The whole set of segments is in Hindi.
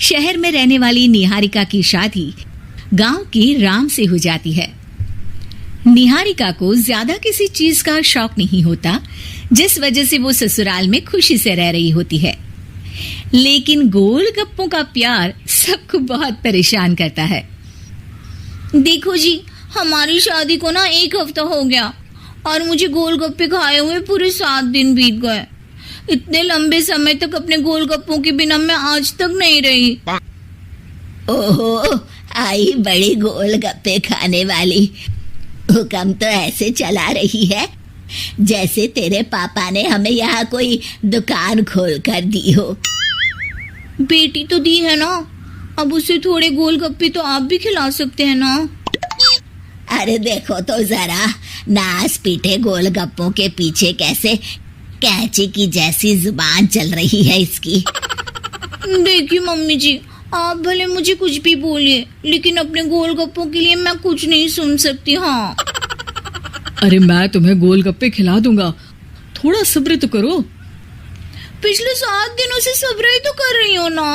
शहर में रहने वाली निहारिका की शादी गांव की राम से हो जाती है। निहारिका को ज्यादा किसी चीज का शौक नहीं होता, जिस वजह से वो ससुराल में खुशी से रह रही होती है। लेकिन गोलगप्पों का प्यार सबको बहुत परेशान करता है। देखो जी, हमारी शादी को ना 1 हफ्ता हो गया और मुझे गोलगप्पे खाए हुए पूरे 7 दिन बीत गए। इतने लंबे समय तक अपने गोलगप्पों के बिना मैं आज तक नहीं रही। ओहो, आई बड़ी गोलगप्पे खाने वाली। हुक्म तो ऐसे चला रही है जैसे तेरे पापा ने हमें यहाँ कोई दुकान खोल कर दी हो। बेटी तो दी है ना, अब उसे थोड़े गोलगप्पे तो आप भी खिला सकते हैं ना। अरे देखो तो जरा, नास पीटे गोलगप्पों के पीछे कैसे कैंची की जैसी जुबान चल रही है इसकी। देखिए मम्मी जी, आप भले मुझे कुछ भी बोलिए, लेकिन अपने गोलगप्पों के लिए मैं कुछ नहीं सुन सकती। हाँ, अरे मैं तुम्हें गोलगप्पे खिला दूंगा, थोड़ा सब्र तो करो। पिछले 7 दिनों से सब्र ही तो कर रही हो ना।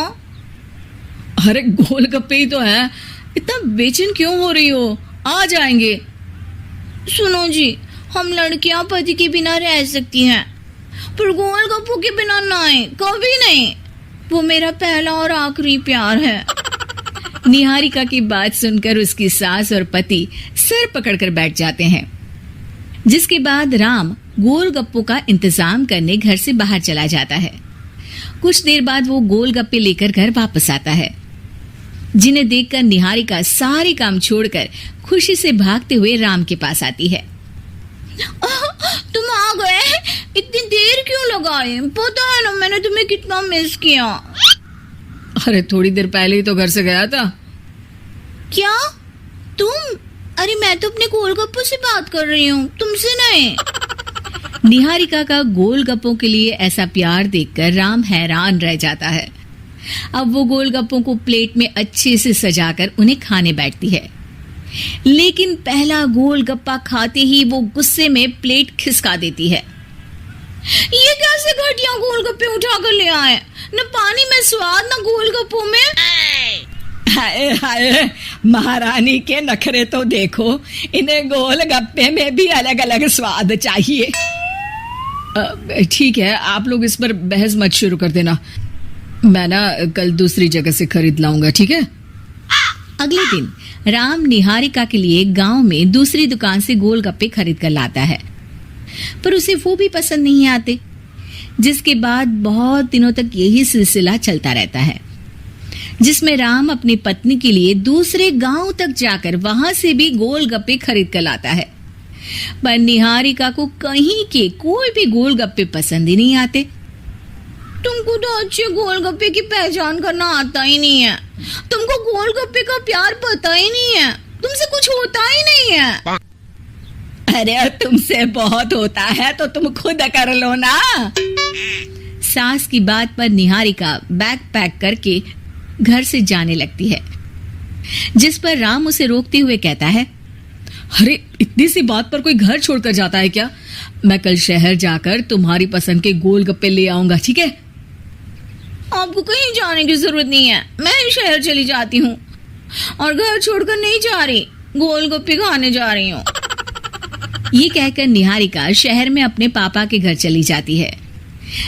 अरे गोलगप्पे ही तो है, इतना बेचैन क्यों हो रही हो? आ जाएंगे। सुनो जी, हम लड़कियां पति के बिना रह सकती हैं, पर गोलगप्पों के बिना नहीं, कभी नहीं। वो मेरा पहला और आखिरी प्यार है। निहारिका की बात सुनकर उसकी सास और पति सर पकड़कर बैठ जाते हैं। जिसके बाद राम गोलगप्पों का इंतजाम करने घर से बाहर चला जाता है। कुछ देर बाद वो गोलगप्पे लेकर घर वापस आता है, जिन्हें देखकर निहारिका सारे काम छोड़कर खुशी से भागते हुए राम के पास आती है। तुम आ गए? इतनी देर क्यों लगाई? पता है ना मैंने तुम्हें कितना मिस किया। अरे थोड़ी देर पहले ही तो घर से गया था। क्या तुम? अरे मैं तो अपने गोलगप्पों से बात कर रही हूँ, तुमसे नहीं। निहारिका का गोलगप्पों के लिए ऐसा प्यार देखकर राम हैरान रह जाता है। अब वो गोलगप्पों को प्लेट में अच्छे से सजाकर उन्हें खाने बैठती है, लेकिन पहला गोलगप्पा खाते ही वो गुस्से में प्लेट खिसका देती है। ये कैसे घटिया गोलगप्पे उठा कर ले आए? न पानी में स्वाद, न गोलगप्पों में। हाय हाय, महारानी के नखरे तो देखो, इन्हें गोलगप्पे में भी अलग अलग स्वाद चाहिए। ठीक है, आप लोग इस पर बहस मत शुरू कर देना, मैं ना कल दूसरी जगह से खरीद लाऊंगा, ठीक है? अगले दिन राम निहारिका के लिए गांव में दूसरी दुकान से गोलगप्पे खरीद कर लाता है, पर उसे वो भी पसंद नहीं आते। जिसके बाद बहुत दिनों तक यही सिलसिला चलता रहता है, जिसमें राम अपनी पत्नी के लिए दूसरे गांव तक जाकर वहां से भी गोलगप्पे खरीद कर लाता है, पर निहारिका को कहीं के कोई भी गोलगप्पे पसंद ही नहीं आते। तुमको तो अच्छे गोलगप्पे की पहचान करना आता ही नहीं है। तुमको गोलगप्पे का प्यार पता ही नहीं है, तुमसे कुछ होता ही नहीं है। अरे तुमसे बहुत होता है तो तुम खुद कर लो ना। सास की बात पर निहारिका बैग पैक करके घर से जाने लगती है, जिस पर राम उसे रोकते हुए कहता है, अरे इतनी सी बात पर कोई घर छोड़कर जाता है क्या? मैं कल शहर जाकर तुम्हारी पसंद के गोलगप्पे ले आऊंगा, ठीक है? आपको कहीं जाने की जरूरत नहीं है, मैं ही शहर चली जाती हूँ और घर छोड़कर नहीं जा रही, गोलगप्पे खाने जा रही हूँ। ये कहकर निहारिका शहर में अपने पापा के घर चली जाती है,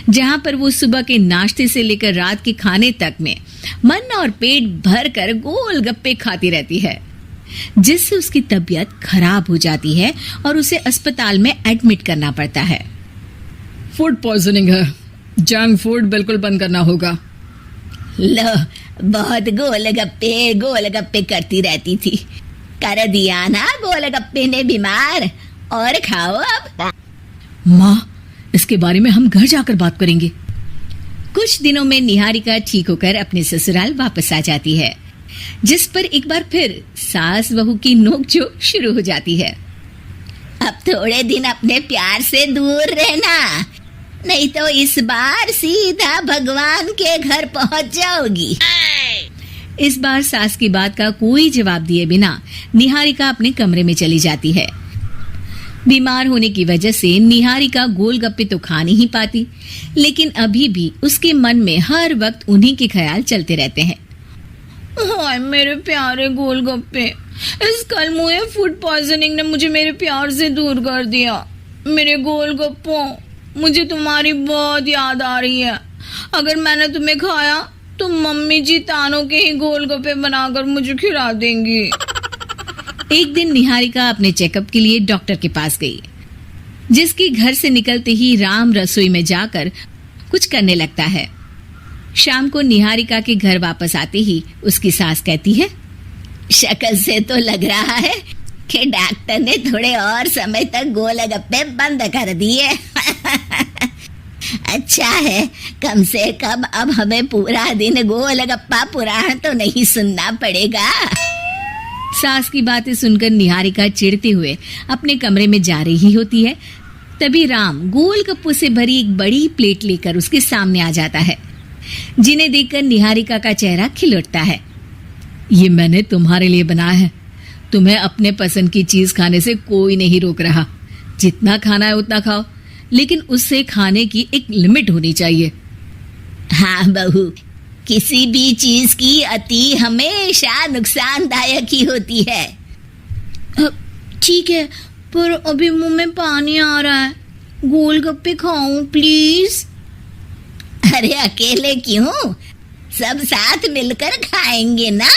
जहाँ पर वो सुबह के नाश्ते से लेकर रात के खाने तक में मन और पेट भर कर गोलगप्पे खाती रहती है, जिससे उसकी तबीयत खराब हो जाती है और उसे अस्पताल में एडमिट करना पड़ता है। फूड पॉइजनिंग है, जंक फूड बिल्कुल बंद करना होगा। लो, बहुत गोलगप्पे गोलगप्पे करती रहती थी, कर दिया ना गोलगप्पे ने बीमार। और खाओ अब। माँ, इसके बारे में हम घर जाकर बात करेंगे। कुछ दिनों में निहारिका ठीक होकर अपने ससुराल वापस आ जाती है, जिस पर एक बार फिर सास बहू की नोकझोंक शुरू हो जाती है। अब थोड़े दिन अपने प्यार से दूर रहना, नहीं तो इस बार सीधा भगवान के घर पहुंच जाओगी। इस बार सास की बात का कोई जवाब दिए बिना निहारिका अपने कमरे में चली जाती है। बीमार होने की वजह से निहारिका गोलगप्पे तो खा नहीं पाती, लेकिन अभी भी उसके मन में हर वक्त उन्हीं के ख्याल चलते रहते हैं। हाय मेरे प्यारे गोलगप्पे, इस कल मुझे फूड पॉइजनिंग ने मुझे मेरे प्यार से दूर कर दिया। मेरे गोलगप्पों, मुझे तुम्हारी बहुत याद आ रही है। अगर मैंने तुम्हें खाया तो मम्मी जी तानों के ही गोलगप्पे बनाकर मुझे खिला देंगी। एक दिन निहारिका अपने चेकअप के लिए डॉक्टर के पास गई, जिसकी घर से निकलते ही राम रसोई में जाकर कुछ करने लगता है। शाम को निहारिका के घर वापस आते ही उसकी सास कहती है, शक्ल से तो लग रहा है कि डॉक्टर ने थोड़े और समय तक गोलगप्पे बंद कर दिए। अच्छा है, कम से कम अब हमें पूरा दिन गोलगप्पा पुराण तो नहीं सुनना पड़ेगा। सास की बातें सुनकर निहारिका चिढ़ते हुए अपने कमरे में जा रही होती है। तभी राम गोलगप्पों से भरी एक बड़ी प्लेट लेकर उसके सामने आ जाता है, जिन्हें देखकर निहारिका का चेहरा खिल उठता है। ये मैंने तुम्हारे लिए बनाया है। तुम्हें अपने पसंद की चीज खाने से कोई नहीं रोक रहा। जितना खाना है उतना खाओ, लेकिन उससे खाने की एक लिमिट होनी चाहिए। हाँ बहू, किसी भी चीज की अति हमेशा नुकसानदायक ही होती है। ठीक है, पर अभी मुंह में पानी आ रहा है। गोलगप्पे खाऊं प्लीज? अरे अकेले क्यों, सब साथ मिलकर खाएंगे ना।